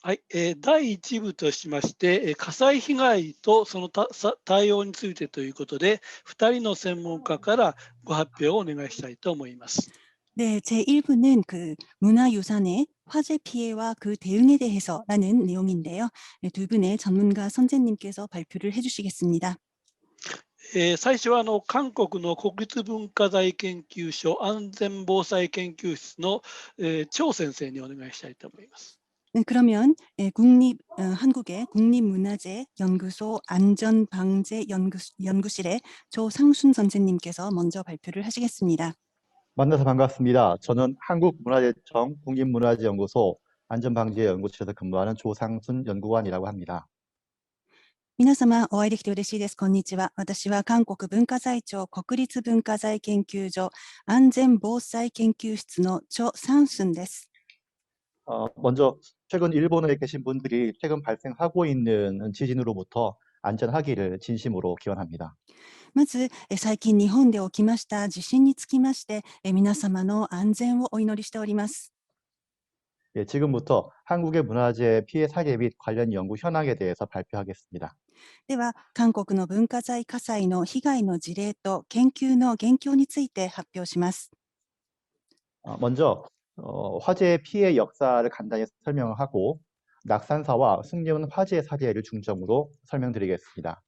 はい、第1部としまして、火災被害とその対応についてということで、2人の専門家からご発表をお願いしたいと思います。네, 제1부는 그 문화유산의 화재 피해와 그 대응에 대해서라는 내용인데요. 두 분의 전문가 선생님께서 발표를 해주시겠습니다. 最初は韓国の国立文化財研究所安全防災研究室の、張先生にお願いしたいと思います。네, 그러면 한국의 국립문화재연구소 안전방재연구실의 조상순 선생님께서 먼저 발표를 하시겠습니다. 만나서 반갑습니다. 저는 한국문화재청 국립문화재연구소 안전방재연구실에서 근무하는 조상순 연구관이라고 합니다. 皆様お会いできて嬉しいです。こんにちは。私は韓国文化財庁国立文化財研究所安全防災研究室のチョ・サンスンです。 먼저 최근 일본에 계신 분들이 최근 발생하고 있는 지진으로부터 안전하기를 진심으로 기원합니다. まず、最近日本で起きました地震につきまして、皆様の安全をお祈りしております。 예, 지금부터 한국의 문화재 피해 사례 및 관련 연구 현황에 대해서 발표하겠습니다. では、韓国の文化財火災の被害の事例と研究の現況について発表します。 먼저 화재 피해 역사를 간단히 설명을 하고 낙산사와 숭례문 화재 사례를 중점으로 설명드리겠습니다.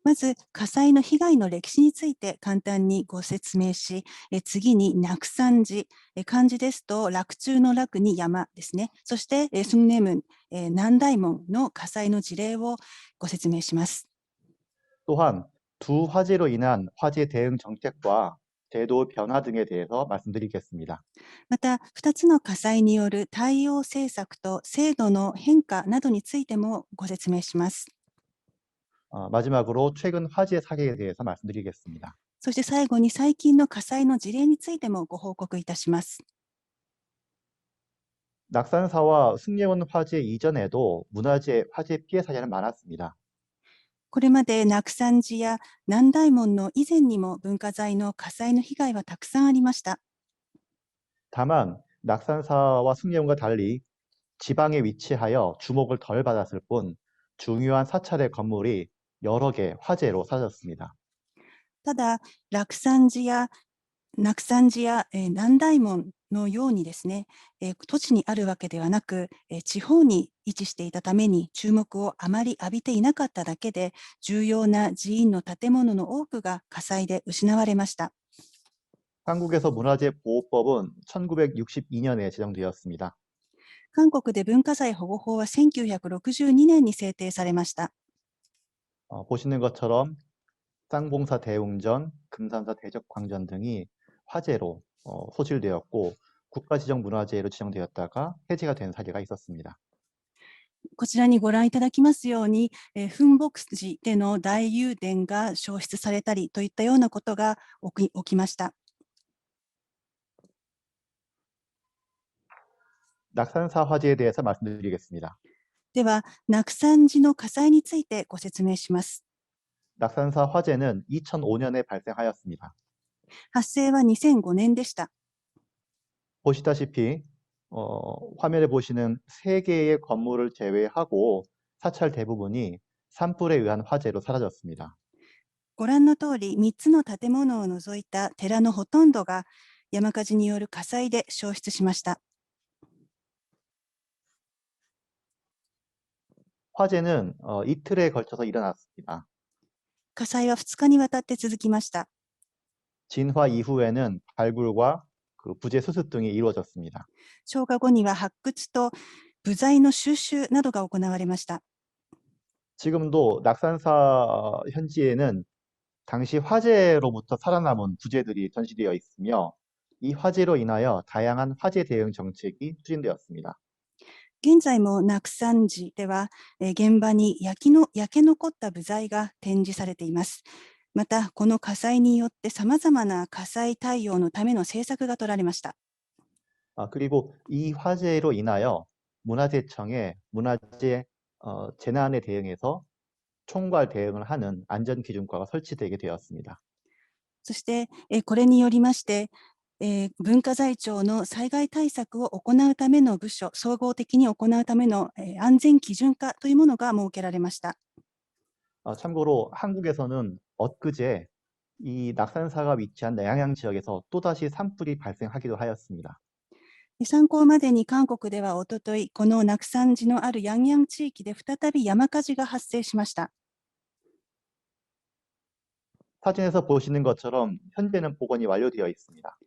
まず、火災の被害の歴史について簡単にご説明し、次に落山寺、漢字ですと落中の落に山ですね。そして、숭례문、南大門の火災の事例をご説明します。 또한 두 화재로 인한 화재 대응 정책과 제도 변화 등에 대해서 말씀드리겠습니다. また、2つの火災による対応政策と制度の変化などについてもご説明します。 마지막으로 최근 화재 사례에 대해서 말씀드리겠습니다. そして最後に最近の火災の事例についてもご報告いたします。 낙산사와 숭례문 화재 이전에도 문화재 화재 피해 사례는 많았습니다. これまで落山寺や南大門の以前にも文化財の火災の被害はたくさんありました。 다만 낙산사와 숭례문과 달리 지방에 위치하여 주목을 덜 받았을 뿐 중요한 사찰의 건물이 여러 개 화재로 사라졌습니다. ただ、落山寺や南大門のようにですね、土地にあるわけではなく、地方に位置していたために注目をあまり浴びていなかっただけで、重要な寺院の建物の多くが火災で失われました。 한국에서 문화재보호법은 1962년에 제정되었습니다. 韓国で文化財保護法は1962年に制定されました。 보시는 것처럼 쌍봉사 대웅전, 금산사 대적광전 등이 화재로 소실되었고 국가지정문화재로 지정되었다가 해제가 된 사례가 있었습니다. こちらにご覧いただきますように、墳牧寺での大油田が焼失されたりといったようなことが起きました。 낙산사 화재에 대해서 말씀드리겠습니다. では、落山寺の火災についてご説明します。 낙산사 화재는 2005년에 발생하였습니다. 発生は2005年でした。 보시다시피 화면에 보시는 3개의 건물을 제외하고 사찰 대부분이 산불에 의한 화재로 사라졌습니다. ご覧の通り、3つの建物を除いた寺のほとんどが山火事による火災で焼失しました。 화재는 이틀에 걸쳐서 일어났습니다. 火災は2日にわたって続きました。 진화 이후에는 발굴과 부재 수습 등이 이루어졌습니다. 消火後には発掘と部材の収集などが行われました。 지금도 낙산사 현지에는 당시 화재로부터 살아남은 부재들이 전시되어 있으며 이 화재로 인하여 다양한 화재 대응 정책이 추진되었습니다. 現在も落山寺では、現場に焼け残った部材が展示されています。また、この火災によって様々な火災対応のための政策が取られました。 그리고 이 화재로 인하여 문화재청에 문화재 재난에 대응해서 총괄 대응을 하는 안전기준과가 설치되게 되었습니다. そして、これによりまして、文化財庁の災害対策を行うための部署、総合的に行うための安全基準化というものが設けられました。 참고로 한국에서는 엊그제 이 낙산사가 위치한 내양양 지역에서 또다시 산불이 발생하기도 하였습니다. 参考までに韓国ではおととい、このナクサン寺のあるヤンヤン地域で再び山火事が発生しました。 사진에서 보시는 것처럼 현재는 복원이 완료되어 있습니다.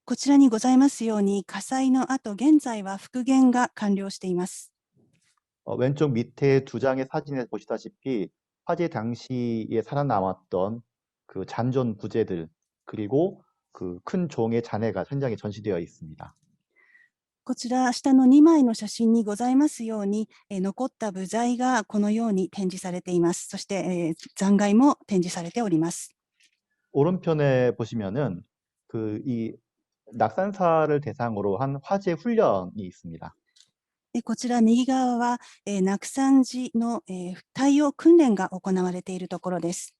こちらにございますように、火災の後、現在は復元が完了しています。 왼쪽 밑에 두 장의 사진에 보시다시피 화재 당시에 살아남았던 그 잔존 부재들 그리고 그 큰 종의 잔해가 현장에 전시되어 있습니다. こちら下の2枚の写真にございますように、残った部材がこのように展示されています。そして、残骸も展示されております。 오른편에 보시면은 이 낙산사를 대상으로 한 화재 훈련이 있습니다. こちら右側は、ナクサン寺の、対応訓練が行われているところです。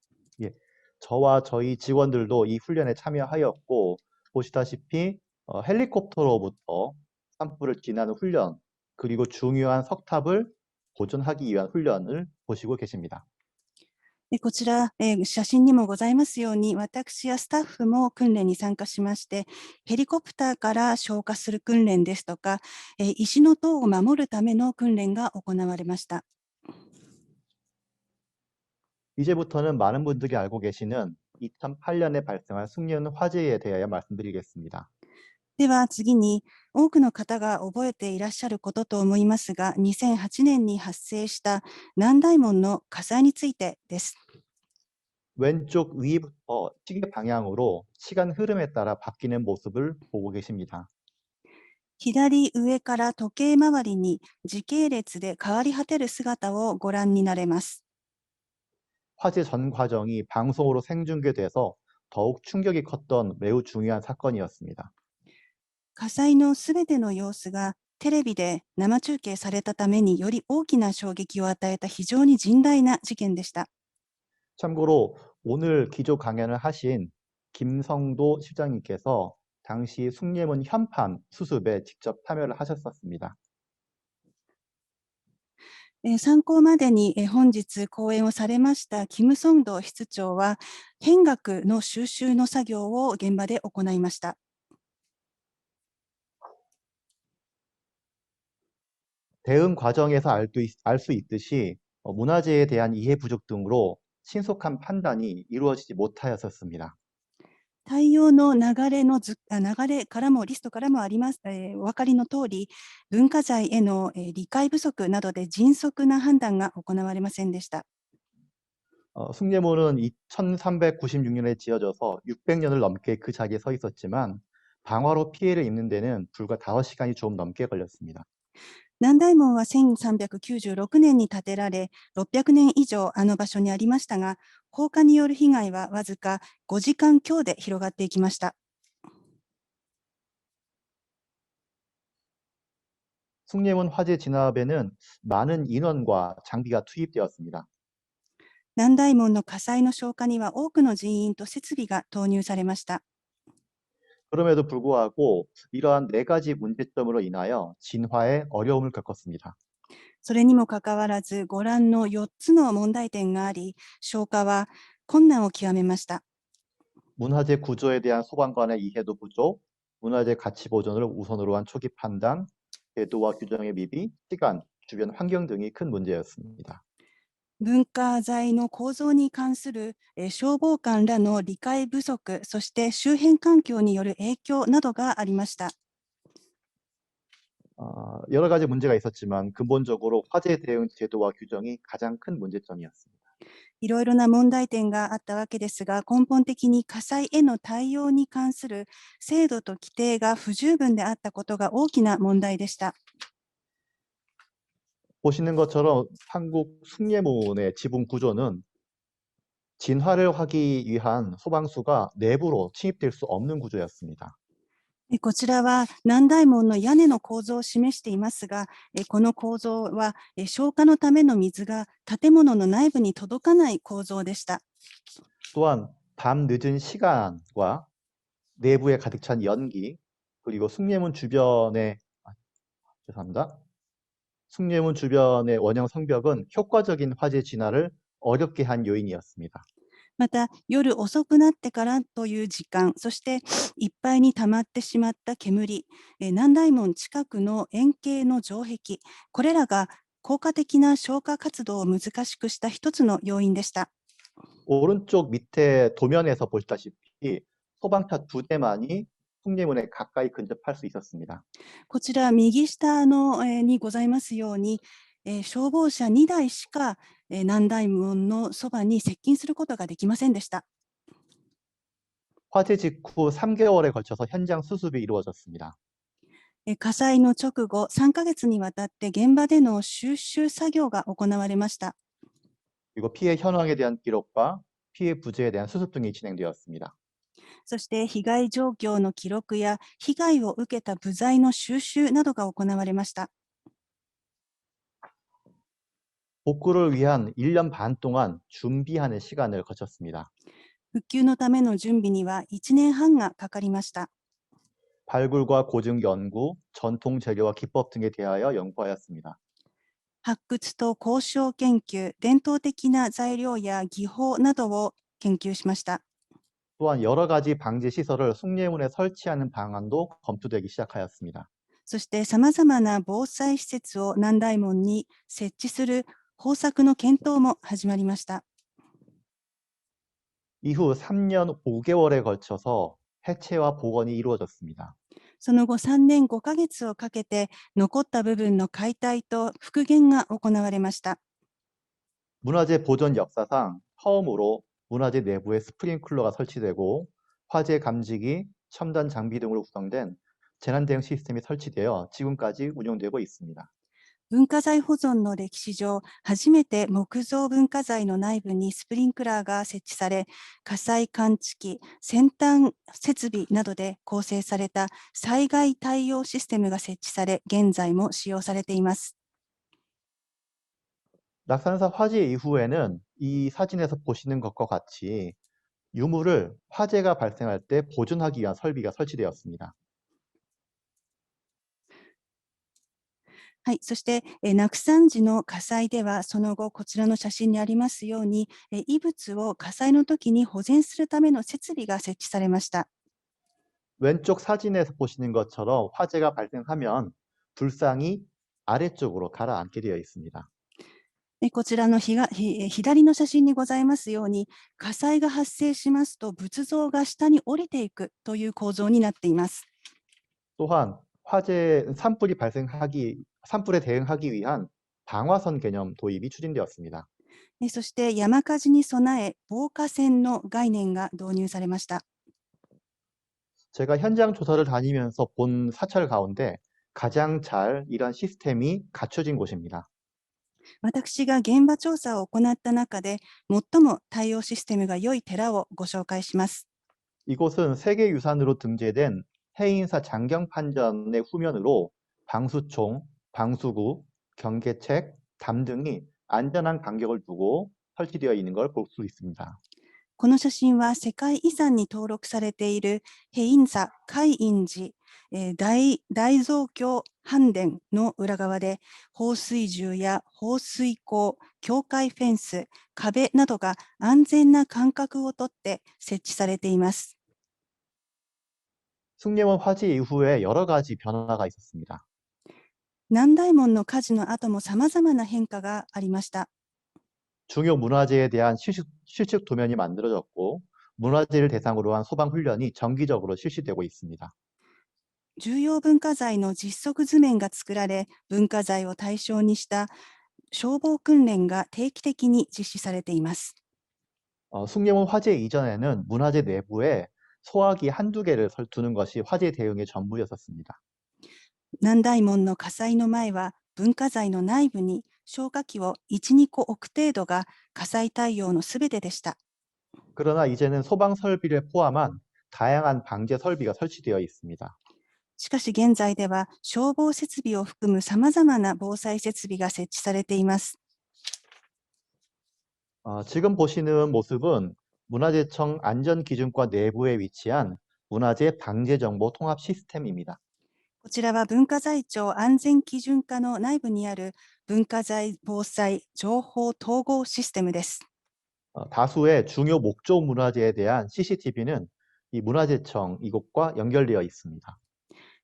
저와 저희 직원들도 이 훈련에 참여하였고 보시다시피 헬리콥터로부터 산불을 진화하는 훈련 그리고 중요한 석탑을 보존하기 위한 훈련을 보시고 계십니다. こちら、写真にもございますように、私やスタッフも訓練に参加しまして、ヘリコプターから消火する訓練ですとか、石の塔を守るための訓練が行われました。 이제부터는 많은 분들이 알고 계시는 2008년에 발생한 숭례원 화재에 대하여 말씀드리겠습니다. では次に、多くの方が覚えていらっしゃることと思いますが、2008年に発生した南大門の火災についてです。 왼쪽 위부터 시계 방향으로 시간 흐름에 따라 바뀌는 모습을 보고 계십니다. 左上から時計回りに時系列で変わり果てる姿をご覧になれます。 화재 전 과정이 방송으로 생중계돼서 더욱 충격이 컸던 매우 중요한 사건이었습니다. 火災のすべての様子がテレビで生中継されたためにより大きな衝撃を与えた非常に甚大な事件でした。 참고로 오늘 기조 강연을 하신 김성도 실장님께서 당시 숭례문 현판 수습에 직접 참여를 하셨었습니다. 参考までに本日講演をされましたキム・ソンド室長は、変額の収集の作業を現場で行いました。 대응 과정에서 알 수 있듯이 문화재에 대한 이해 부족 등으로 신속한 판단이 이루어지지 못하였었습니다. 対応の流れからもリストからもあります、お分かりの通り、文化財への理解不足などで迅速な判断が行われませんでした。 숭례문은 1396년에 지어져서 600년을 넘게 그 자리에 서 있었지만 방화로 피해를 입는 데는 불과 5시간이 좀 넘게 걸렸습니다. 南大門は1396年に建てられ、600年以上あの場所にありましたが、放火による被害はわずか5時間強で広がっていきました。 숭례문 화재 진압에는 많은 인원과 장비가 투입되었습니다. 南大門の火災の消火には多くの人員と設備が投入されました。 그럼에도 불구하고 이러한 4가지 문제점으로 인하여 진화에 어려움을 겪었습니다. それにもかかわらず、ご覧の4つの問題点があり、消火は困難を極めました。 문화재 구조에 대한 소방관의 이해도 부족, 문화재 가치 보존을 우선으로 한 초기 판단, 제도와 규정의 미비, 시간, 주변 환경 등이 큰 문제였습니다. 文化財の構造に関する消防官らの理解不足、そして周辺環境による影響などがありました。 여러 가지 문제가 있었지만 근본적으로 화재 대응 제도와 규정이 가장 큰 문제점이었습니다. いろいろな問題点があったわけですが、根本的に火災への対応に関する制度と規定が不十分であったことが大きな問題でした。 보시는 것처럼 한국 숭례문의 지붕 구조는 진화를 하기 위한 소방수가 내부로 침입될 수 없는 구조였습니다. こちらは南大門の屋根の構造を示していますが、この構造は消火のための水が建物の内部に届かない構造でした。 또한 밤 늦은 시간과 내부에 가득 찬 연기, 그리고 죄송합니다. 숭례문 주변의 원형 성벽은 효과적인 화재 진화를 어렵게 한 요인이었습니다. また、夜遅くなってからという時間、そしていっぱいに溜まってしまった煙、南大門近くの円形の城壁、これらが効果的な消火活動を難しくした一つの要因でした。 오른쪽 밑에 도면에서 보시다시피 소방차 2대만이 숭례문에 가까이 근접할 수 있었습니다. こちら右下の、にございますように、消防車2台しか、南大門のそばに接近することができませんでした。 화재 직후 3개월에 걸쳐서 현장 수습이 이루어졌습니다. 火災の直後、3ヶ月にわたって現場での収集作業が行われました。 그리고 피해 현황에 대한 기록과 피해 부재에 대한 수습 등이 진행되었습니다. そして被害状況の記録や被害を受けた部材の収集などが行われました。 복구를 위한 1년 반 동안 준비하는 시간을 거쳤습니다. 復旧のための準備には1年半がかかりました。 발굴과 고증 연구, 전통 재료와 기법 등에 대하여 연구하였습니다. 発掘と交渉研究、伝統的な材料や技法などを研究しました。 또한 여러 가지 방제 시설을 숭례문에 설치하는 방안도 검토되기 시작하였습니다. そしてさまざまな防災施設を南大門に設置する方策の検討も始まりました。 이후 3년 5개월에 걸쳐서 해체와 복원이 이루어졌습니다. その後3年5ヶ月をかけて残った部分の解体と復元が行われました。 문화재 보존 역사상 처음으로 문화재 내부에 스프링클러가 설치되고 화재 감지기, 첨단 장비 등으로 구성된 재난 대응 시스템이 설치되어 지금까지 운영되고 있습니다. 文化財保存の歴史上、初めて木造文化財の内部にスプリンクラーが設置され、火災感知器、先端設備などで構成された災害対応システムが設置され、現在も使用されています。 낙산사 화재 이후에는 이 사진에서 보시는 것과 같이 유물을 화재가 발생할 때 보존하기 위한 설비가 설치되었습니다. はい、そして、洛山時の火災では、その後、こちらの写真にありますように、遺物を火災の時に保全するための設備が設置されました。 왼쪽 사진에서 보시는 것처럼 화재가 발생하면 불상이 아래쪽으로 가라앉게 되어 있습니다. こちらの左の写真にございますように、火災が発生しますと仏像が下に降りていくという構造になっています。 또한 산불에 대응하기 위한 방화선 개념 도입이 추진되었습니다. そして山火事に備え防火線の概念が導入されました。 제가 현장 조사를 다니면서 본 사찰 가운데 가장 잘 이런 시스템이 갖춰진 곳입니다. 私が現場調査を行った中で最も対応システムが良い寺をご紹介します。 이곳은 세계유산으로 등재된 해인사 장경판전의 후면으로 방수총, 방수구, 경계책, 담 등이 안전한 간격을 두고 설치되어 있는 걸 볼 수 있습니다. この写真は世界遺産に登録されている平院座海院寺、大蔵経拝殿の裏側で放水銃や放水口、境界フェンス、壁などが安全な間隔をとって設置されています。 숭례문 화재 이후에 여러 가지 변화가 있었습니다. 南大門の火事の後もさまざまな変化がありました。 중요 문화재에 대한 실측 도면이 만들어졌고 문화재를 대상으로 한 소방 훈련이 정기적으로 실시되고 있습니다. 重要文化財の実測図面が作られ、文化財を対象にした消防訓練が定期的に実施されています。 숭례문 화재 이전에는 문화재 내부에 소화기 한두 개를 두는 것이 화재 대응의 전부였었습니다. 南大門の火災の前は文化財の内部に消火器を1、2個置く程度が火災対応のすべてでした。 그러나 이제는 소방 설비를 포함한 다양한 방제 설비가 설치되어 있습니다. しかし現在では消防設備を含むさまざまな防災設備が設置されています。 지금 보시는 모습은 문화재청 안전기준과 내부에 위치한 문화재 방재 정보 통합 시스템입니다. こちらは文化財庁安全基準課の内部にある文化財防災情報統合システムです。 다수의 중요 목조 문화재에 대한 CCTV는 이 문화재청 이곳과 연결되어 있습니다.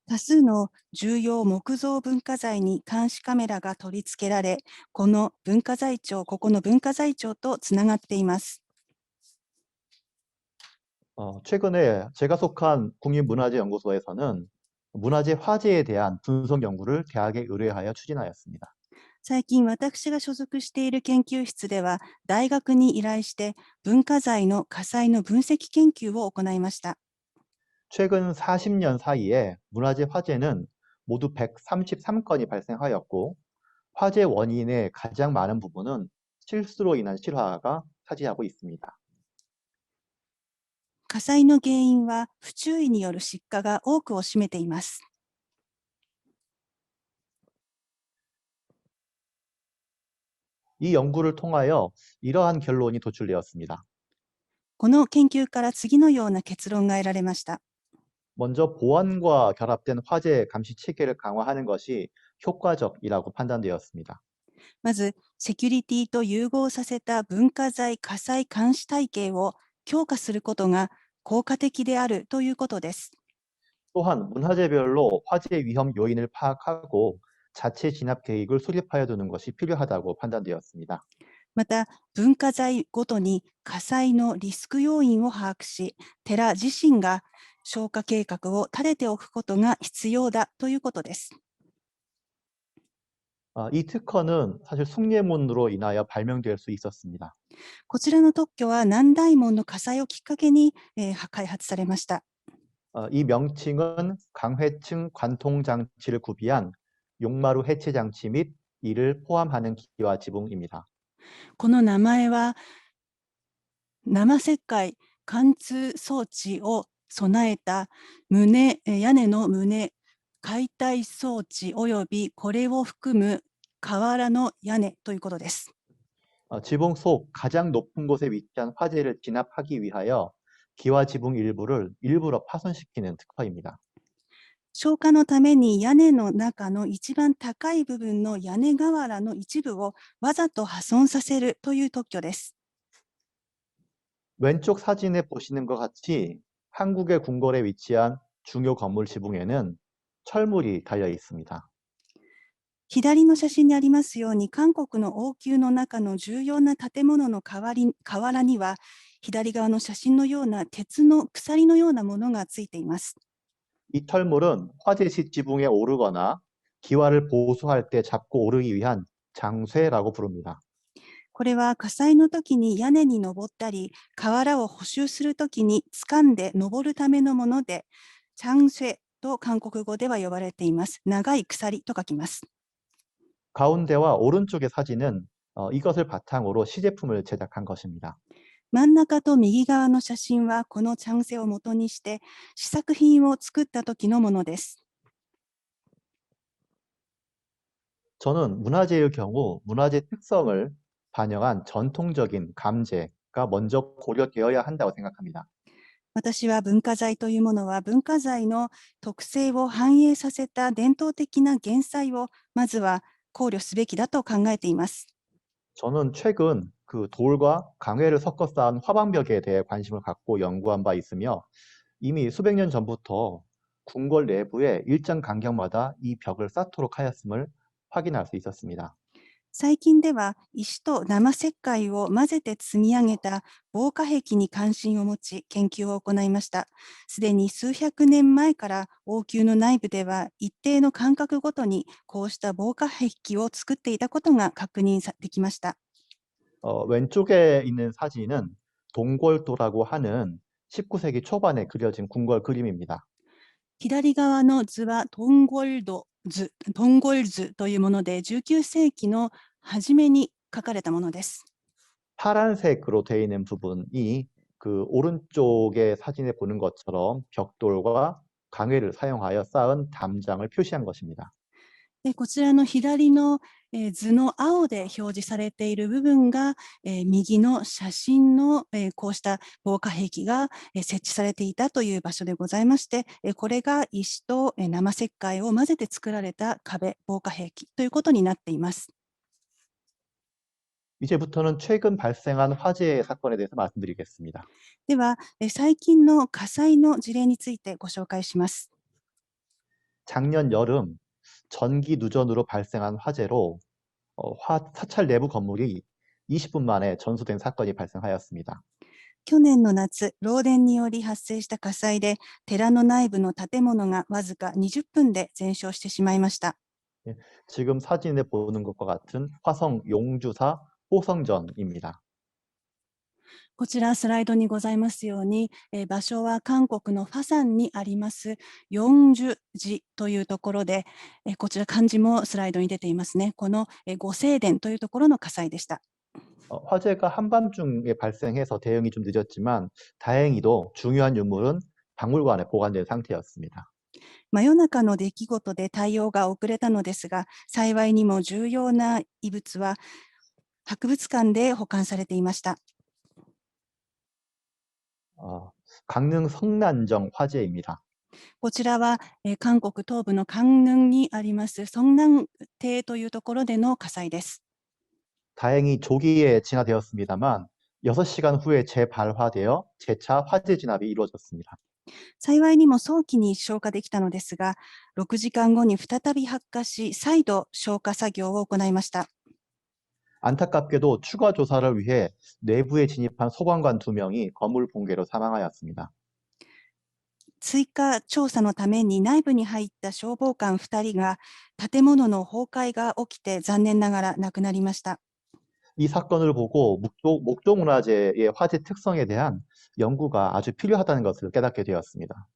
多数の重要木造文化財に監視カメラが取り付けられ、ここの文化財庁とつながっています。 최근에 제가 속한 국립문화재연구소에서는 문화재 화재에 대한 분석 연구를 대학에 의뢰하여 추진하였습니다. 最近私が所属している研究室では大学に依頼して文化財の火災の分析研究を行いました。 최근 40년 사이에 문화재 화재는 모두 133건이 발생하였고 화재 원인의 가장 많은 부분은 실수로 인한 실화가 차지하고 있습니다. 火災の原因は不注意による失火が多くを占めています。 이 연구를 통하여 이러한 결론이 도출되었습니다. この研究から次のような結論が得られました。 먼저 보안과 결합된 화재 감시 체계를 강화하는 것이 효과적이라고 판단되었습니다. まず、セキュリティと融合させた文化財火災監視体系を強化することが効果的であるということです。 또한 문화재별로 화재 위험 요인을 파악하고 자체 진압 계획을 수립하여 두는 것이 필요하다고 판단되었습니다. また、文化財ごとに火災のリスク要因を把握し、寺自身が消火計画を立てておくことが必要だということです。 이 특허는 사실 숭례문으로 인하여 발명될 수 있었습니다. こちらの特許は南大門の火災をきっかけに、開発されました。 이 명칭은 강회층 관통 장치를 구비한 용마루 해체 장치 및 이를 포함하는 기와 지붕입니다. この名前は生石灰貫通装置を備えた屋根の棟解体装置およびこれを含む瓦の屋根ということです。 지붕 속 가장 높은 곳에 위치한 화재를 진압하기 위하여 기와 지붕 일부를 일부러 파손시키는 특허입니다. 消火のために屋根の中の一番高い部分の屋根瓦の一部をわざと破損させるという特許です。 왼쪽 사진에 보시는 것 같이 한국의 궁궐에 위치한 중요 건물 지붕에는 철물이 달려 있습니다. 左の写真にありますように、韓国の王宮の中の重要な建物の瓦には、左側の写真のような鉄の鎖のようなものがついています。 이 털물은 화재 시 지붕에 오르거나 기와를 보수할 때 잡고 오르기 위한 장쇠라고 부릅니다. これは火災の時に屋根に登ったり、瓦を補修する時に掴んで登るためのもので、チャンスェと韓国語では呼ばれています。長い鎖と書きます。 가운데와 오른쪽의 사진은 이것을 바탕으로 시제품을 제작한 것입니다. 真ん中と右側の写真はこのチャンセを元にして試作品を作った時のものです。 저는 문화재의 경우 문화재 특성을 반영한 전통적인 감재가 먼저 고려되어야 한다고 생각합니다. 私は文化財というものは文化財の特性を反映させた伝統的な減災をまずは考慮すべきだと考えています。 저는 최근 그 돌과 강회를 섞어 쌓은 화방벽에 대해 관심을 갖고 연구한 바 있으며 이미 수백 년 전부터 궁궐 내부에 일정 간격마다 이 벽을 쌓도록 하였음을 확인할 수 있었습니다. 最近では石と生石灰を混ぜて積み上げた防火壁に関心を持ち研究を行いました。すでに数百年前から王宮の内部では一定の間隔ごとにこうした防火壁を作っていたことが確認できました。 왼쪽에 있는 사진은 동궐도라고 하는 19세기 초반에 그려진 궁궐 그림입니다. 左側の図はトンゴル図というもので19世紀の初めに書かれたものです。 파란색으로 되어 있는 부분이 그 오른쪽의 사진에 보는 것처럼 벽돌과 강회를 사용하여 쌓은 담장을 표시한 것입니다. こちらの左の図の青で表示されている部分が、右の写真のこうした防火壁が設置されていたという場所でございまして、これが石と生石灰を混ぜて作られた壁、防火壁ということになっています。이제부터는 최근 발생한 화재 사건에 대해서 말씀드리겠습니다. では、最近の火災の事例についてご紹介します。 작년 여름 전기 누전으로 발생한 화재로 사찰 내부 건물이 20분 만에 전소된 사건이 발생하였습니다. 去年の夏、漏電により発生した火災で、寺の内部の建物がわずか20分で全焼してしまいました。 지금 사진에 보는 것과 같은 화성 용주사 호성전입니다. こちらスライドにございますように、場所は韓国のファサンにあります四樹寺というところで、こちら漢字もスライドに出ていますね。この御聖殿というところの火災でした。 화재가 한밤중에 발생해서 대응이 좀 늦었지만 다행히도 중요한 유물은 박물관에 보관된 상태였습니다. 真夜中の出来事で対応が遅れたのですが、幸いにも重要な遺物は博物館で保管されていました。 강릉 성난정 화재입니다. こちらは韓国東部のカンヌンにありますソンナン邸というところでの火災です。 다행히 조기에 진화되었습니다만 6시간 후에 재발화되어 재차 화재 진압이 이루어졌습니다. 幸いにも早期に消火できたのですが、6時間後に再び発火し、再度消火作業を行いました。 안타깝게도 추가 조사를 위해 내부에 진입한 소방관 2명이 건물 붕괴로 사망하였습니다. 追加調査のために内部に入った消防官2人が建物の崩壊が起きて残念ながら亡くなりました。 이 사건을 보고 목조문화재의 화재 특성에 대한 연구가 아주 필요하다는 것을 깨닫게 되었습니다.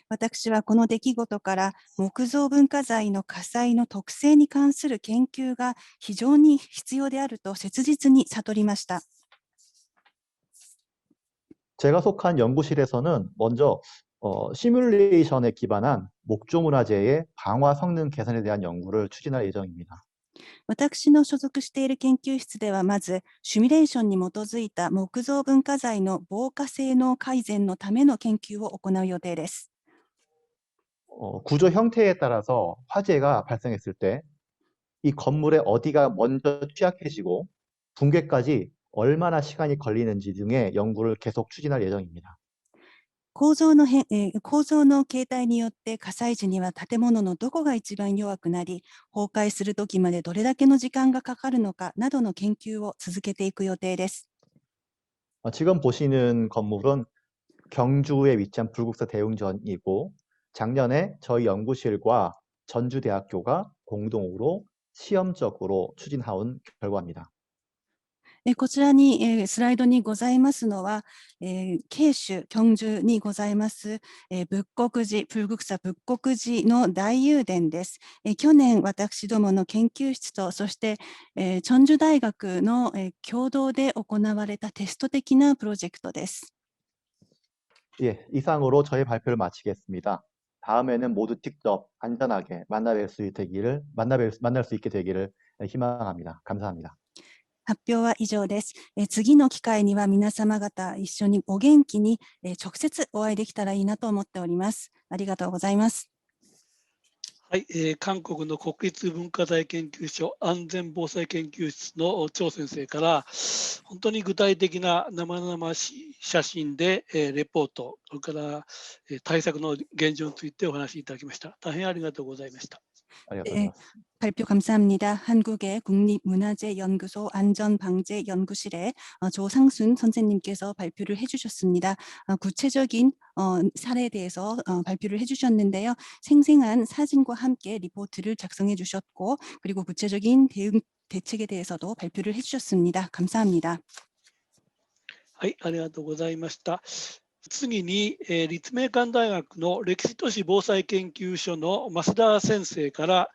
私はこの出来事から木造文化財の火災の特性に関する研究が非常に必要であると切実に悟りました。 제가 속한 연구실에서는 먼저 시뮬레이션에 기반한 목조문화재의 방화 성능 개선에 대한 연구를 추진할 예정입니다. 私の所属している研究室ではまずシミュレーションに基づいた木造文化財の防火性能改善のための研究を行う予定です。 구조 형태에 따라서 화재가 발생했을 때 이 건물의 어디가 먼저 취약해지고 붕괴까지 얼마나 시간이 걸리는지 등의 연구를 계속 추진할 예정입니다. 構造の形態によって火災時には建物のどこが一番弱くなり、崩壊する時までどれだけの時間がかかるのかなどの研究を続けていく予定です。 지금 보시는 건물은 경주에 위치한 불국사 대웅전이고 작년에 저희 연구실과 전주대학교가 공동으로 시험적으로 추진해온 결과입니다. こちらに、スライドにございますのは、慶州、경주にございます、仏国寺、불국사仏国寺の大雄殿です。去年、私どもの研究室と、そして、전주大学の、共同で行われたテスト的なプロジェクトです。 예, 이상으로 저의 발표를 마치겠습니다. 다음에는 모두 직접 안전하게 만날 수 있게 되기를 희망합니다. 감사합니다. 発表は以上です。次の機会には皆様方一緒にお元気に直接お会いできたらいいなと思っております。ありがとうございます。はい、韓国の国立文化財研究所安全防災研究室の張先生から本当に具体的な生々しい写真でレポート、それから対策の現状についてお話しいただきました。大変ありがとうございました。 발표 감사합니다. 한국의 국립문화재연구소 안전방재연구실의 조상순 선생님께서 발표를 해주셨습니다. 구체적인 사례에 대해서 발표를 해주셨는데요. 생생한 사진과 함께 리포트를 작성해 주셨고 그리고 구체적인 대책에 대해서도 발표를 해주셨습니다. 감사합니다. はい、ありがとうございました。次に、立命館大学の歴史都市防災研究所の増田先生から、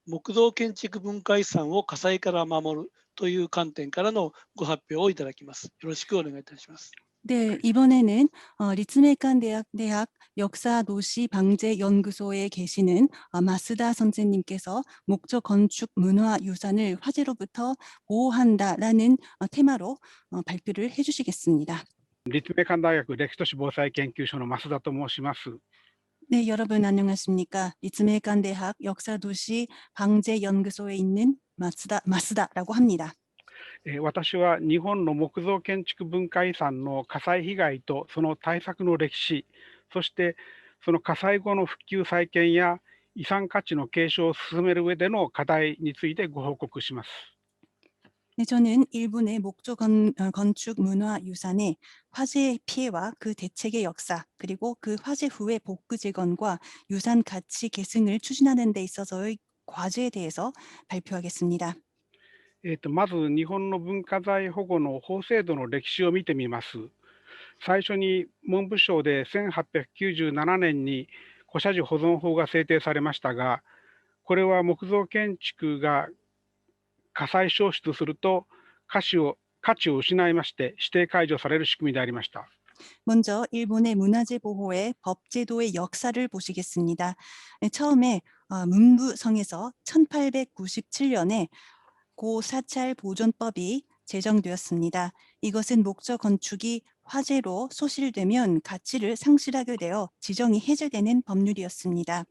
木造建築文化遺産を火災から守るという観点からのご発表をいただきます。よろしくお願いいたします。 네, 이번에는 리츠메이칸 대학 역사도시 방제 연구소에 계시는 마스다 선생님께서 목조 건축 문화 유산을 화재로부터 보호한다라는 테마로 발표를 해주시겠습니다. 立命館大学歴史都市防災研究所の増田と申します。 네, 여러분 안녕하십니까? 리츠메이칸 대학 역사도시 방제 연구소에 있는 마스다라고 합니다. 私は日本の木造建築文化遺産の火災被害とその対策の歴史、そしてその火災後の復旧再建や遺産価値の継承を進める上での課題についてご報告します。 네, 저는 일본의 목조 건축 문화 유산의 화재 피해와 그 대책의 역사, 그리고 그 화재 후의 복구 재건과 유산 가치 계승을 추진하는 데 있어서의 과제에 대해서 발표하겠습니다. まず日本の文化財保護の法制度の歴史を見てみます。最初に文部省で1897年に古社寺保存法が制定されましたが、これは木造建築が火災消失すると価値を失いまして指定解除される仕組みでありました。 먼저 일본의 문화재 보호의 법제도의 역사를 보시겠습니다. 처음에 문부성에서 1897년에 고사찰 보존법이 제정되었습니다. 이것은 목조 건축이 화재로 소실되면 가치를 상실하게 되어 지정이 해제되는 법률이었습니다.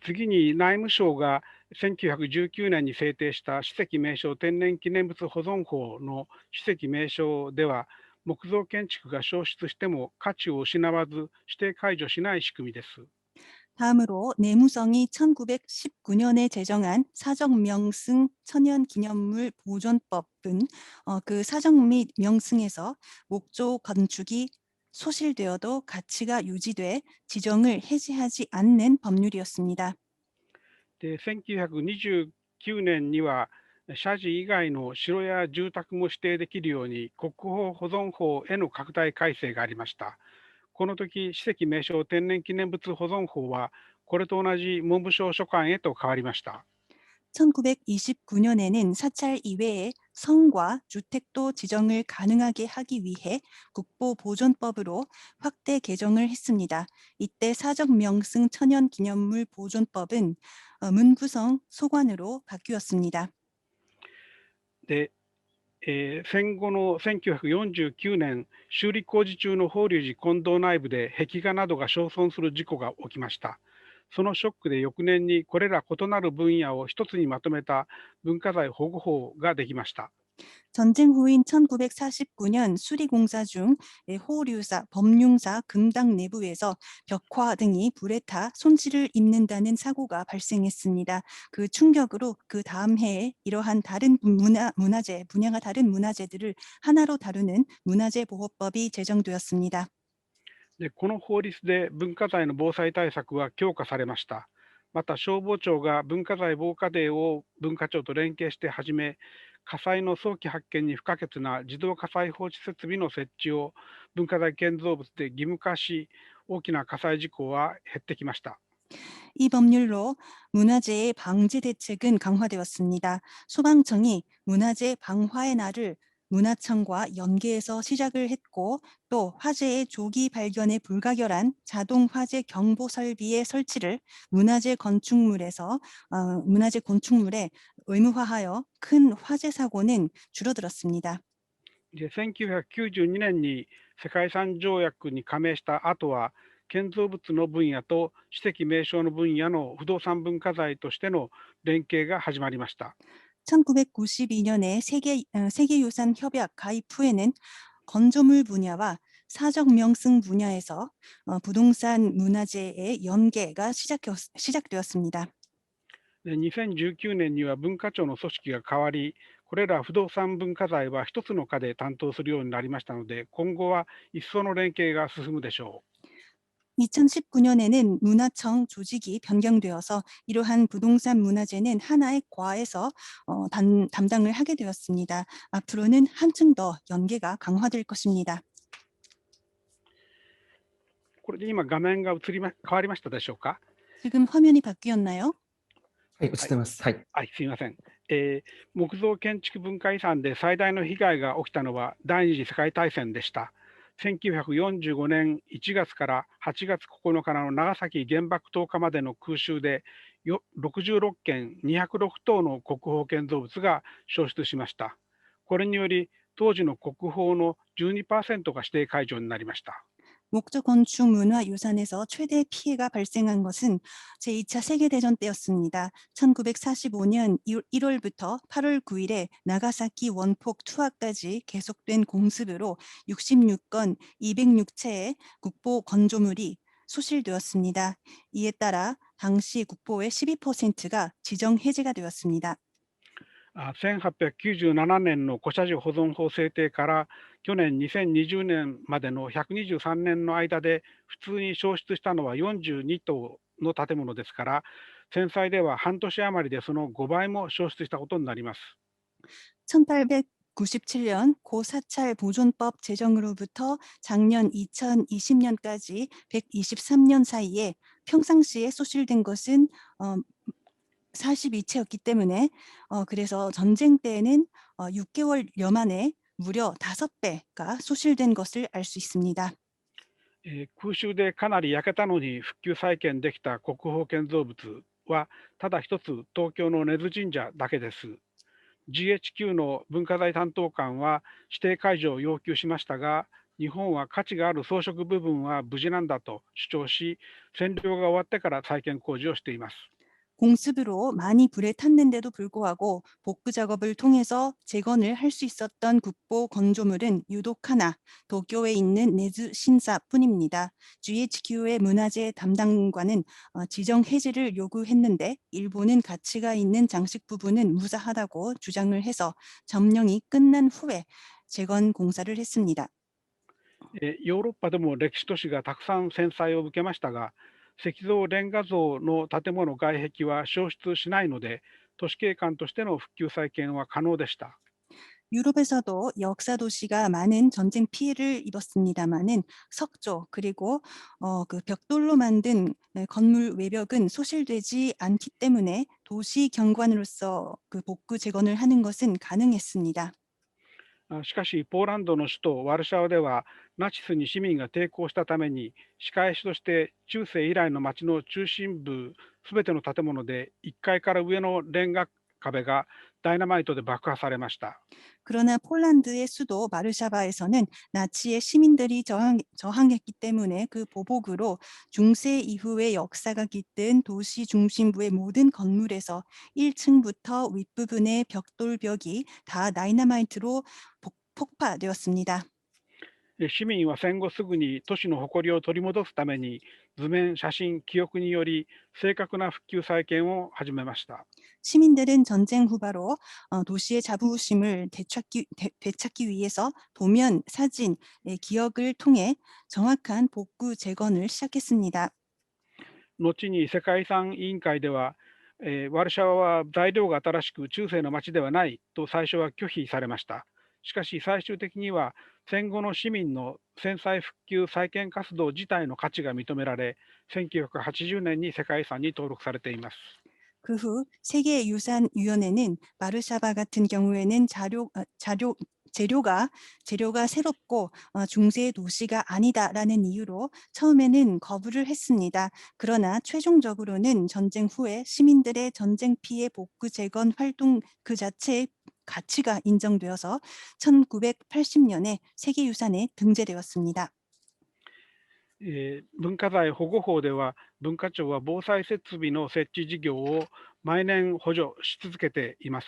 次に内務省が1919年に制定した史跡名称天然記念物保存法の史跡名称では、木造建築が消失しても価値を失わず指定解除しない仕組みです。 다음으로 내무성이 1919년에 제정한 사적명승 천연기념물 보존법은 그 사적 및 명승에서 목조 건축이 소실되어도 가치가 유지돼 지정을 해지하지 않는 법률이었습니다. で1929年には社寺以外の城や住宅も指定できるように国宝保存法への拡大改正がありました。この時、史跡名称天然記念物保存法はこれと同じ文部省所管へと変わりました。 1929년에는 사찰 이외에 성과 주택도 지정을 가능하게 하기 위해 국보보존법으로 확대 개정을 했습니다. 이때 사적명승 천연기념물 보존법은 문부성 소관으로 바뀌었습니다. で戦後の1949年、修理工事中の法隆寺金堂内部で壁画などが焼損する事故が起きました。そのショックで翌年にこれら異なる分野を一つにまとめた文化財保護法ができました。 전쟁 후인 1949년 수리공사 중 호류사, 법융사, 금당 내부에서 벽화 등이 불에 타 손실을 입는다는 사고가 발생했습니다. 그 충격으로 그 다음 해에 이러한 다른 문화재, 분야가 다른 문화재들을 하나로 다루는 문화재보호법이 제정되었습니다. でこの法律で文化財の防災対策は強化されました。また消防庁が文化財防火デーを文化庁と連携して始め、火災の早期発見に不可欠な自動火災報知設備の設置を文化財建造物で義務化し、大きな火災事故は減ってきました。 이 법률로 문화재의 방지 대책은 강화되었습니다. 소방청이 문화재 방화의 날을 문화청과 연계해서 시작을 했고 또 화재의 조기 발견에 불가결한 자동 화재 경보 설비의 설치를 문화재 건축물에 의무화하여 큰 화재 사고는 줄어들었습니다. 1992年に世界遺産条約に加盟した後は、建造物の分野と史跡名称の分野の不動産文化財としての連携が始まりました。 1992년에 세계유산 협약 가입 후에는 건조물 분야와 사적명승 분야에서 부동산 문화재의 연계가 시작되었습니다. 2019年には文化庁の組織が変わり、これら不動産文化財は一つの課で担当するようになりましたので、今後は一層の連携が進むでしょう。 2019년에는 문화청 조직이 변경되어서 이러한 부동산 문화재는 하나의 과에서 담당을 하게 되었습니다. 앞으로는 한층 더 연계가 강화될 것입니다. これで今画面が変わりましたでしょうか。 지금 화면이 바뀌었나요? はい、映ってます。はい。すみません。木造建築文化遺産で最大の被害が起きたのは第二次世界大戦でした。1945年1月から8月9日の長崎原爆投下までの空襲で66件206頭の国宝建造物が消失しました。これにより当時の国宝の 12%が指定解除になりました。 목조 건축 문화유산에서 최대 피해가 발생한 것은 제2차 세계대전 때였습니다. 1945년 1월부터 8월 9일에 나가사키 원폭 투하까지 계속된 공습으로 66건 206채의 국보 건조물이 소실되었습니다. 이에 따라 당시 국보의 12%가 지정 해제가 되었습니다. 1897年の古社寺保存法制定から去年2020年までの123年の間で普通に消失したのは42棟の建物ですから、戦災では半年余りでその5倍も消失したことになります。 1897년 고사찰 보존법 제정으로부터 작년 2020년까지 123년 사이에 평상시에 소실된 것은 42채였기 때문에 그래서 전쟁 때에는 6개월여 만에 무려 5배가 소실된 것을 알 수 있습니다. 空襲でかなり焼けたのに復旧再建できた国宝建造物はただ一つ東京の根津神社だけです。 GHQ の文化財担当官は指定解除を要求しましたが、日本は価値がある装飾部分は無事なんだと主張し、占領が終わってから再建工事をしています。 공습으로 많이 불에 탔는데도 불구하고 복구 작업을 통해서 재건을 할 수 있었던 국보 건조물은 유독 하나, 도쿄에 있는 네즈 신사뿐입니다. GHQ의 문화재 담당관은 지정 해제를 요구했는데 일본은 가치가 있는 장식 부분은 무사하다고 주장을 해서 점령이 끝난 후에 재건 공사를 했습니다. ヨーロッパでも歴史都市がたくさん戦災を受けましたが、石造レンガ造の建物外壁は消失しないので、都市景観としての復旧再建は可能でした。 유럽에서도 역사 도시가 많은 전쟁 피해를 입었습니다마는 석조 그리고 그 벽돌로 만든 건물 외벽은 소실되지 않기 때문에 도시 경관으로서 그 복구 재건을 하는 것은 가능했습니다. しかしポーランドの首都ワルシャワではナチスに市民が抵抗したために仕返しとして中世以来の町の中心部すべての建物で1階から上のレンガ壁がダイナマイトで爆破されました。 그러나 폴란드의 수도 마르샤바에서는 나치의 시민들이 저항했기 때문에 그 보복으로 중세 이후의 역사가 깃든 도시 중심부의 모든 건물에서 1층부터 윗부분의 벽돌벽이 다 다이너마이트로 폭파되었습니다. 市民は戦後すぐに都市の誇りを取り戻すために図面、写真、記憶により正確な復旧再建を始めました。 시민들은 전쟁 후바로 도시의 자부심을 되찾기 위해서 도면, 사진, 기억을 통해 정확한 복구 재건을 시작했습니다. 後に世界遺産委員会では、ワルシャワは材料が新しく中世の町ではないと最初は拒否されました。しかし最終的には戦後の市民の戦災復旧再建活動自体の価値が認められ、1980年に世界遺産に登録されています。 그 후 세계유산위원회는 마르샤바 같은 경우에는 재료가 새롭고 중세 도시가 아니다라는 이유로 처음에는 거부를 했습니다. 그러나 최종적으로는 전쟁 후에 시민들의 전쟁 피해 복구 재건 활동 그 자체의 가치가 인정되어서 1980년에 세계유산에 등재되었습니다. 文化財保護法では文化庁は防災設備の設置事業を毎年補助し続けています。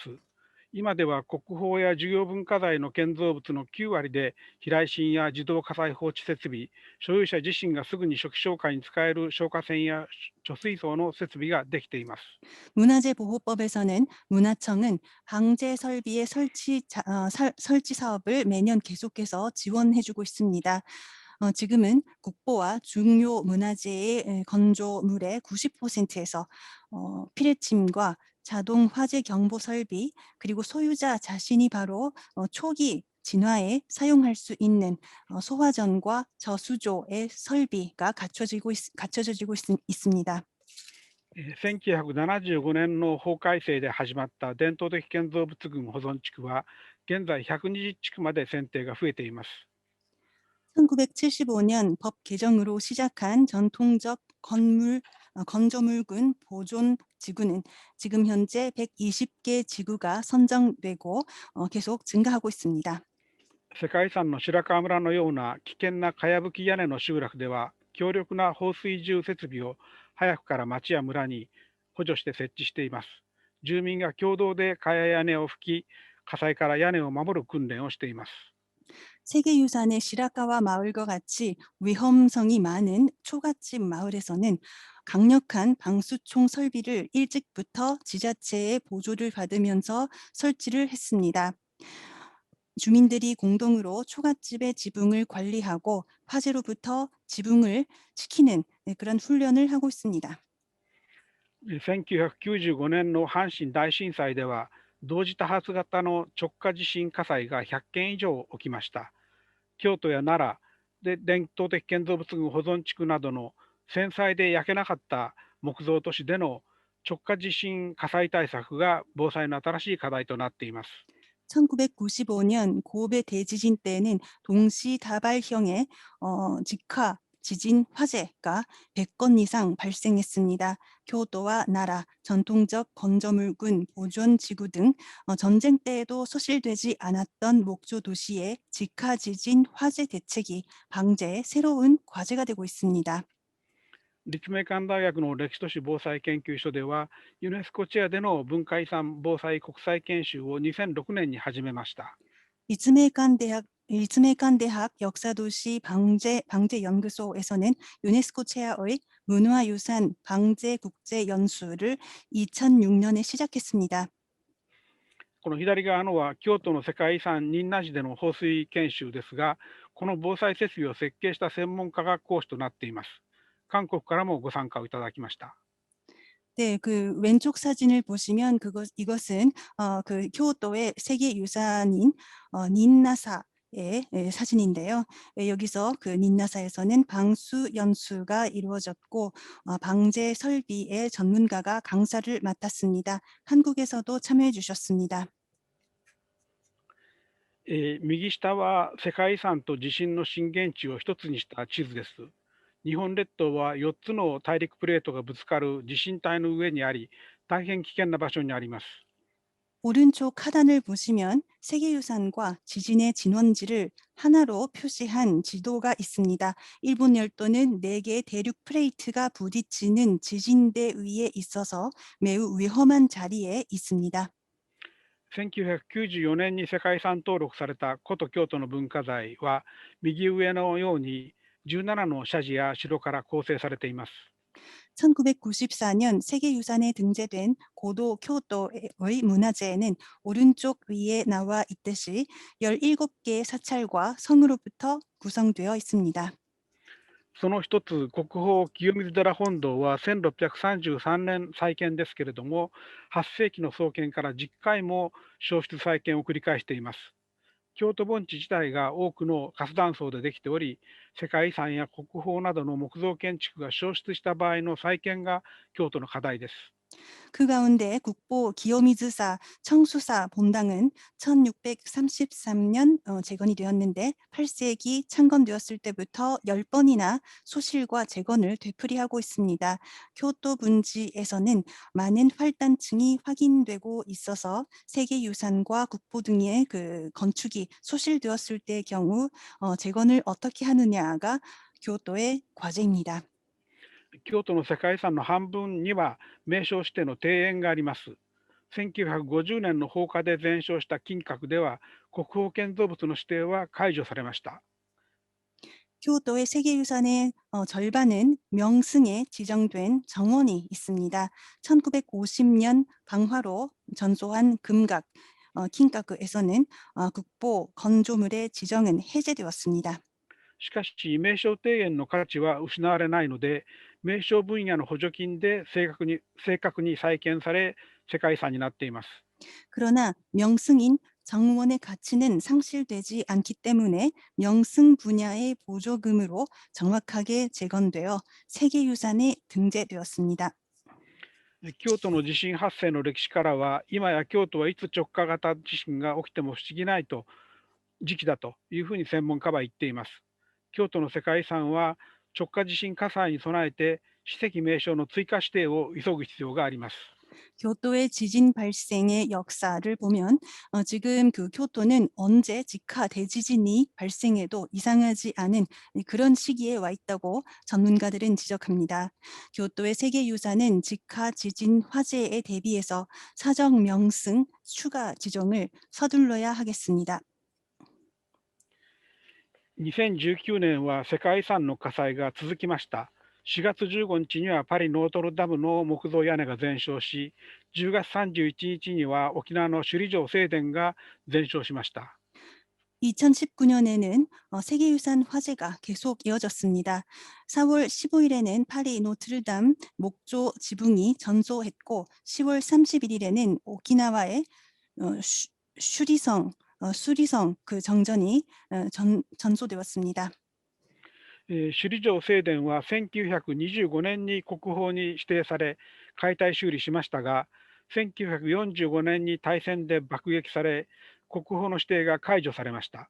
今では国宝や重要文化財の建造物の9割で避雷針や自動火災報知設備、所有者自身がすぐに初期消火に使える消火栓や貯水槽の設備ができています。 문화재보호법에서는 문화청은 방제 설비의 설치 사업을 매년 계속해서 지원해주고 있습니다. 지금은 국보와 중요 문화재의 건조물의 90%에서 피뢰침과 자동 화재 경보 설비 그리고 소유자 자신이 바로 초기 진화에 사용할 수 있는 소화전과 저수조의 설비가 갖춰지고 있습니다. 1975年の法改正で始まった伝統的建造物群保存地区は現在120地区まで選定が増えています。 1975년 법 개정으로 시작한 전통적 건조물군 보존 지구는 지금 현재 120개 지구가 선정되고 계속 증가하고 있습니다. 世界遺産の白川村のような危険なかやぶき屋根の集落では、強力な放水銃設備を早くから町や村に補助して設置しています。住民が共同でかや屋根を吹き、火災から屋根を守る訓練をしています。 세계유산의 시라카와 마을과 같이 위험성이 많은 초가집 마을에서는 강력한 방수총 설비를 일찍부터 지자체의 보조를 받으면서 설치를 했습니다. 주민들이 공동으로 초가집의 지붕을 관리하고 화재로부터 지붕을 지키는 그런 훈련을 하고 있습니다. 1995年の阪神大震災では、同時多発型の直下地震火災が100件以上起きました。京都や奈良で伝統的建造物群保存地区などの戦災で焼けなかった木造都市での直下地震火災対策が防災の新しい課題となっています。 1995년 고베 대지진 때는 동시다발형의 직화 지진 화재가 100건 이상 발생했습니다. 교도와 나라, 전통적 건조물군, 보존지구 등 전쟁 때에도 소실되지 않았던 목조 도시의 직화 지진 화재 대책이 방제의 새로운 과제가 되고 있습니다. 立命館大学の歴史都市防災研究所では、ユネスコチェアでの文化遺産防災国際研修を2006年に始めました。 立命館대학 역사도시 방제연구소에서는 유네스코 체아의 문화유산 방제국제연수를 2006년에 시작했습니다. この左側のは京都の世界遺産仁和寺での放水研修ですが、この防災設備を設計した専門家が講師となっています。韓国からもご参加をいただきました。 네, 그 왼쪽 사진을 보시면 이것은 그 교토의 세계유산인 닌나사의 사진인데요. 여기서 그 닌나사에서는 방수 연수가 이루어졌고 방제 설비의 전문가가 강사를 맡았습니다. 한국에서도 참여해 주셨습니다. 右下は世界遺産と地震の震源地を一つにした地図です。日本列島は4つの大陸プレートがぶつかる地震帯の上にあり、大変危険な場所にあります。 오른쪽 하단을 보시면 세계유산과 지진의 진원지를 하나로 표시한 지도가 있습니다. 일본 열도는 4개의 대륙 플레이트가 부딪히는 지진대 위에 있어서 매우 위험한 자리에 있습니다. 1994年に世界遺産登録された古都京都の文化財は、右上のように17の社寺や城から構成されています。 1994년 세계유산에 등재된 고도 교토의 문화재에는 오른쪽 위에 나와 있듯이 17개의 사찰과 성으로부터 구성되어 있습니다. その一つ、国宝清水寺本堂は1633年再建ですけれども、8世紀の創建から10回も焼失再建を繰り返しています。京都盆地自体が多くの活断層でできており、世界遺産や国宝などの木造建築が消失した場合の再建が京都の課題です。 그 가운데 국보 기요미즈사 청수사 본당은 1633년 재건이 되었는데 8세기 창건되었을 때부터 10번이나 소실과 재건을 되풀이하고 있습니다. 교토 분지에서는 많은 활단층이 확인되고 있어서 세계유산과 국보 등의 그 건축이 소실되었을 때의 경우 재건을 어떻게 하느냐가 교토의 과제입니다. 京都の世界遺産の半分には名称指定の庭園があります。1950年の放火で全焼した金閣では国宝建造物の指定は解除されました。 교토의 세계유산의 절반은 명승에 지정된 정원이 있습니다. 1950년 방화로 전소한 금각, 킹가크에서는 국보 건조물의 지정은 해제되었습니다. しかし名称庭園の価値は失われないので、名称分野の補助金で正確に再建され世界遺産になっています。 그러나 명승인 정원의 가치는 상실되지 않기 때문에 명승 분야의 보조금으로 정확하게 재건되어 세계유산에 등재되었습니다. 京都の地震発生の歴史からは、今や京都はいつ直下型地震が起きても不思議ない時期だというふうに専門家は言っています。京都の世界遺産は直下地震火災に備えて史跡名称の追加指定を急ぐ必要があります。 교토의 지진 발생의 역사를 보면 지금 그 교토는 언제 직하 대지진이 발생해도 이상하지 않은 그런 시기에 와 있다고 전문가들은 지적합니다. 교토의 세계유산은 직하 지진 화재에 대비해서 사적 명승 추가 지정을 서둘러야 하겠습니다. 2019年は世界遺産の火災が続きました。4月15日にはパリノートルダムの木造屋根が全焼し、10月31日には沖縄の首里城正殿が全焼しました。 2019년에는 세계유산 화재가 계속 이어졌습니다. 4월 15일에는 파리 노트르담 목조 지붕이 전소했고 10월 31일에는 오키나와의 수리성 그 정전이 전소되었습니다. 首里城正殿は1925年に国宝に指定され解体修理しましたが、1945年に大戦で爆撃され国宝の指定が解除されました。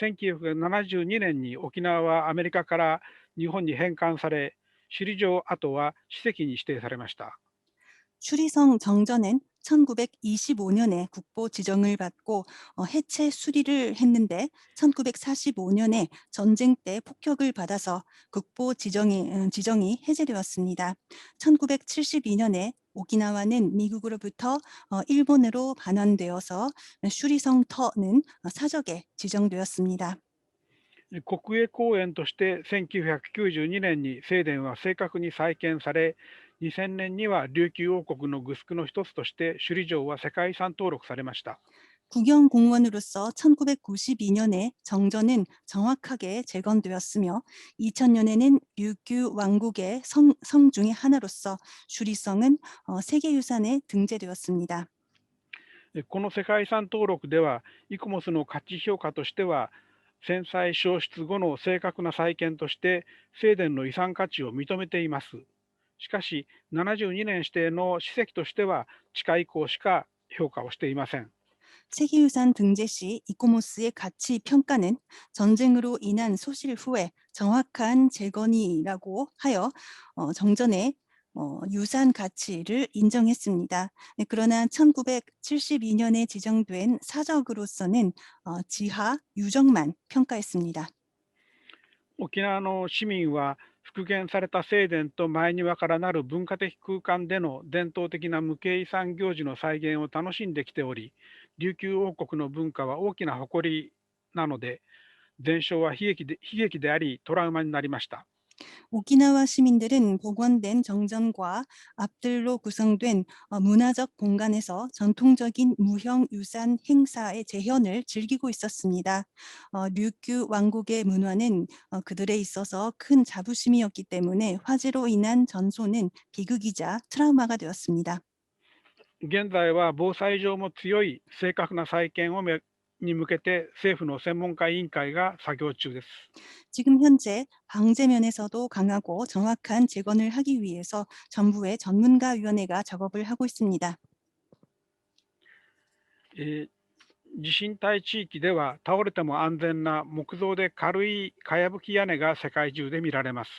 1972年に沖縄はアメリカから日本に返還され、首里城跡は史跡に指定されました。 수리성 정전은 1925년에 국보 지정을 받고 해체 수리를 했는데 1945년에 전쟁 때 폭격을 받아서 국보 지정이 해제되었습니다. 1972년에 오키나와는 미국으로부터 일본으로 반환되어서 수리성 터는 사적에 지정되었습니다. 国営公園として1992年に正殿は正確に再建され、2000年には琉球王国のグスクの一つとして首里城は世界遺産登録されました。 국영공원으로서 1992년에 정전은 정확하게 재건되었으며 2000년에는琉球왕국의 성 중의 하나로서 수리성은 세계유산에 등재되었습니다. この世界遺産登録ではイコモスの価値評価としては戦災消失後の正確な再建として正殿の遺産価値を認めています。しかし72年指定の史跡としては地下遺構しか評価をしていません。 세계유산 등재 시 이코모스의 가치 평가는 전쟁으로 인한 소실 후에 정확한 재건이라고 하여 정전의 유산 가치를 인정했습니다. 그러나 1972년에 지정된 사적으로서는 지하 유적만 평가했습니다. 沖縄の市民は復元された正殿と前庭からなる文化的空間での伝統的な無形遺産行事の再現を楽しんできており、琉球王国の文化は大きな誇りなので、全焼は悲劇でありトラウマになりました。 오키나와 시민들은 복원된 정전과 앞들로 구성된 문화적 공간에서 전통적인 무형 유산 행사의 재현을 즐기고 있었습니다. 류큐 왕국의 문화는 그들에 있어서 큰 자부심이었기 때문에 화재로 인한 전소는 비극이자 트라우마가 되었습니다. 現在は防災上も強い正確な再建に向けて政府の専門家委員会が作業中です。 지금 현재 방재면에서도 강하고 정확한 재건을 하기 위해서 정부의 전문가위원회가 작업을 하고 있습니다. 地震帯地域では倒れても安全な木造で軽いかやぶき屋根が世界中で見られます。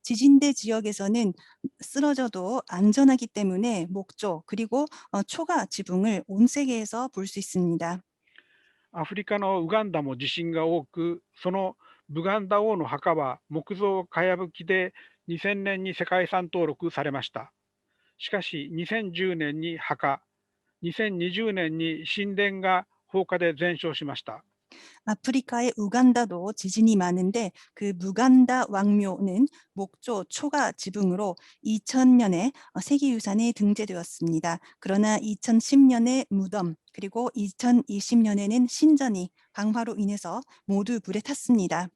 지진대 지역에서는 쓰러져도 안전하기 때문에 목조 그리고 초가 지붕을 온 세계에서 볼 수 있습니다. アフリカのウガンダも地震が多く、そのブガンダ王の墓は木造かやぶきで2000年に世界遺産登録されました。しかし2010年に墓、2020年に神殿が放火で全焼しました。 아프리카의 우간다도 지진이 많은데 그 무간다 왕묘는 목조 초가 지붕으로 2000년에 세계유산에 등재되었습니다. 그러나 2010년에 무덤 그리고 2020년에는 신전이 방화로 인해서 모두 불에 탔습니다.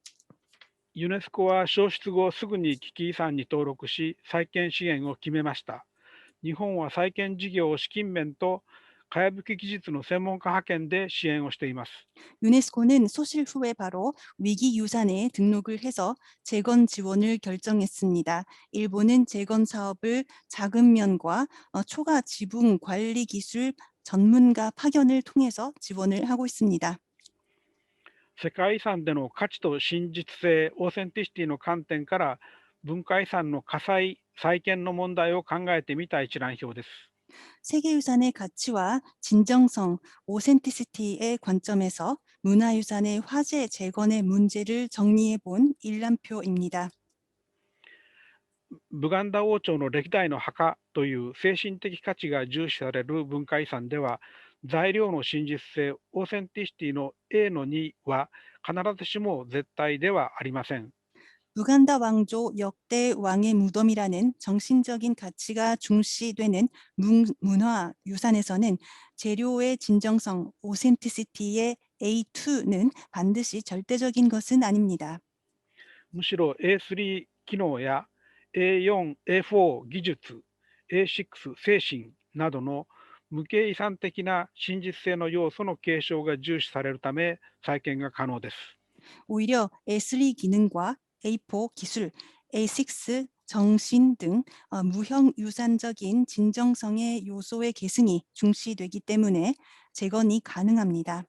ユネスコは消失後すぐに危機遺産に登録し再建支援を決めました。日本は再建事業を資金面とかやぶき技術の専門家派遣で支援をしています。 유네스코는 소실 후에 바로 위기 유산에 등록을 해서 재건 지원을 결정했습니다. 일본은 재건 사업을 자금 면과 초가 지붕 관리 기술 전문가 파견을 통해서 지원을 하고 있습니다. 世界遺産での価値と真実性、オーセンティシティの観点から文化遺産の火災、再建の問題を考えてみた一覧表です。 세계유산의 가치와 진정성, 오센티시티의 관점에서 문화유산의 화재 재건의 문제를 정리해 본 일람표입니다. ブガンダ王朝の歴代の墓という精神的価値が重視される文化遺産では、材料の真実性、オーセンティシティの A の2は必ずしも絶対ではありません。 부간다 왕조 역대 왕의 무덤이라는 정신적인 가치가 중시되는 문화 유산에서는 재료의 진정성, 오센티시티의 A2는 반드시 절대적인 것은 아닙니다. むしろ A3 機能や A4、A4 技術、A6 精神などの無形遺産的な真実性の要素の継承が重視されるため再建が可能です。 오히려 A3 기능과 A4 기술, A6 정신 등 무형 유산적인 진정성의 요소의 계승이 중시되기 때문에 재건이 가능합니다.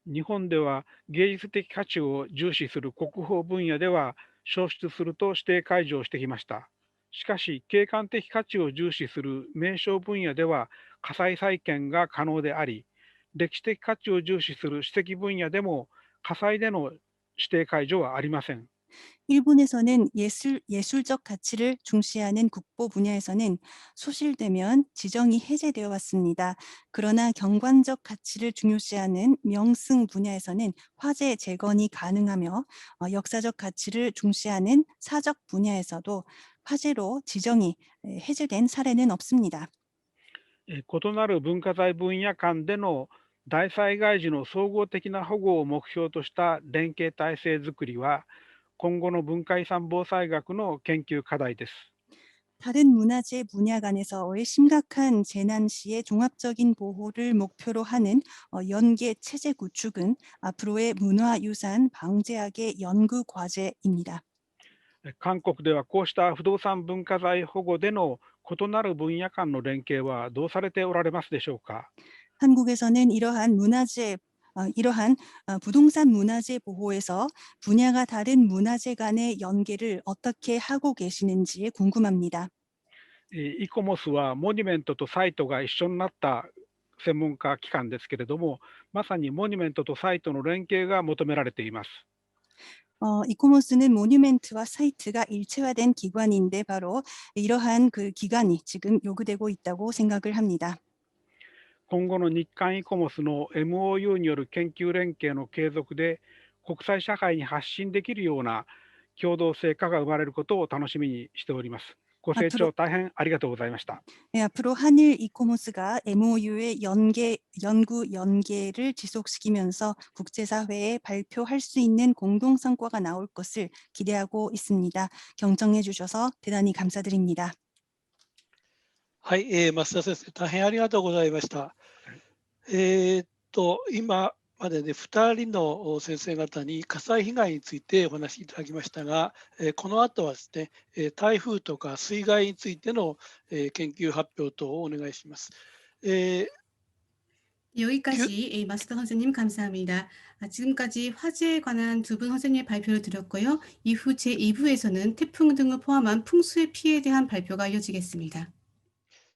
日本では芸術的価値を重視する国宝分野では消失すると指定解除をしてきました。しかし景観的価値を重視する名勝分野では火災再建が可能であり、歴史的価値を重視する史跡分野でも火災での指定解除はありません。 일본에서는 예술적 가치를 중시하는 국보 분야에서는 소실되면 지정이 해제되어 왔습니다. 그러나 경관적 가치를 중요시하는 명승 분야에서는 화재 재건이 가능하며 역사적 가치를 중시하는 사적 분야에서도 화재로 지정이 해제된 사례는 없습니다. 異なる文化財分野間での大災害時の総合的な保護を目標とした連携体制づくりは今後の文化遺産防災学の研究課題です。 다른 문화재 분야 간에서의 심각한 재난 시의 종합적인 보호를 목표로 하는 연계 체제 구축은 앞으로의 문화유산 방제학의 연구 과제입니다. 韓国ではこうした不動産文化財保護での異なる分野間の連携はどうされておられますでしょうか。 한국에서는 이러한 부동산 문화재 보호에서 분야가 다른 문화재 간의 연계를 어떻게 하고 계시는지 궁금합니다. イコモスはモニュメントとサイトが一緒になった専門家機関ですけれども、まさにモニュメントとサイトの連携が求められています。 이코모스는 모뉴멘트와 사이트가 일체화된 기관인데 바로 이러한 그 기관이 지금 요구되고 있다고 생각을 합니다. 今後の日韓イコモスの MOU による研究連携の継続で国際社会に発信できるような共同成果が生まれることを楽しみにしております。ご清聴大変ありがとうございました。 네, 앞으로 한일 이코모스가 MOU의 연구 연계를 지속시키면서 국제사회에 발표할 수 있는 공동 성과가 나올 것을 기대하고 있습니다. 경청해 주셔서 대단히 감사드립니다. はい、増田先生、大変ありがとうございました。今までね、2人の先生方に火災被害についてお話しいただきましたが、この後はですね、台風とか水害についての研究発表等をお願いします。 여기까지 마스터 선생님 감사합니다. 지금까지 화재에 관한 두 분 선생님의 발표를 드렸고요. 이후 제2부에서는 태풍 등을 포함한 풍수의 피해에 대한 발표가 이어지겠습니다.